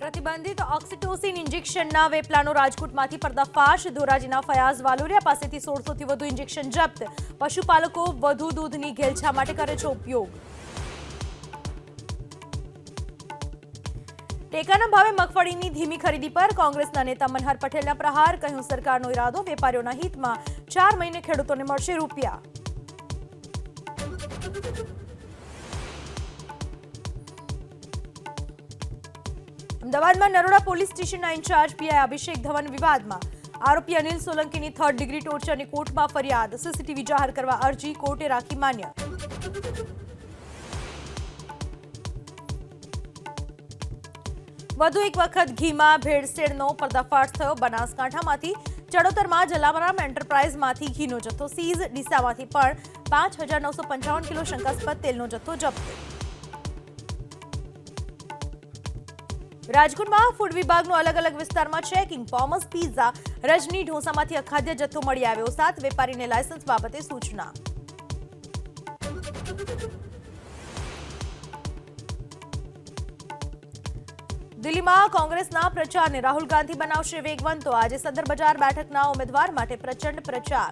પ્રતિબંધિત ઓક્સિટોસિન ઇન્જેક્શનના વેપલાનો રાજકોટમાંથી પર્દાફાશ. ધોરાજીના ફયાઝ વાલોરિયા પાસેથી 1600થી વધુ ઇન્જેક્શન જપ્ત. પશુપાલકો વધુ દૂધની ઘેલછા માટે કરે છે ઉપયોગ. ટેકાના ભાવે મગફળીની ધીમી ખરીદી પર કોંગ્રેસના નેતા મનહર પટેલના પ્રહાર. કહ્યું, સરકારનો ઇરાદો વેપારીઓના હિતમાં. 4 મહિને ખેડૂતોને મળશે રૂપિયા. અમદાવાદમાં નરોડા પોલીસ સ્ટેશનના ઇન્ચાર્જ પીઆઈ અભિષેક ધવન વિવાદમાં. આરોપી અનિલ સોલંકીની 3rd ડિગ્રી ટોર્ચરની કોર્ટમાં ફરિયાદ. સીસીટીવી જાહેર કરવા અરજી કોર્ટે રાખી માન્ય. વધુ એક વખત ઘીમાં ભેળસેળનો પર્દાફાશ થયો. બનાસકાંઠામાંથી ચડોતરમાં જલારામ એન્ટરપ્રાઇઝમાંથી ઘીનો જથ્થો સીઝ. ડીસામાંથી પણ 5955 કિલો શંકાસ્પદ તેલનો જથ્થો જપ્ત. રાજકોટમાં ફૂડ વિભાગનું અલગ અલગ વિસ્તારમાં ચેકિંગ. પોમસ પિઝા, રજની ઢોસામાંથી અખાદ્ય જથ્થો મળી આવ્યો. 7 વેપારીને લાયસન્સ બાબતે સૂચના. દિલ્હીમાં કોંગ્રેસના પ્રચારને રાહુલ ગાંધી બનાવશે વેગવંતો. આજે સદર બજાર બેઠકના ઉમેદવાર માટે પ્રચંડ પ્રચાર.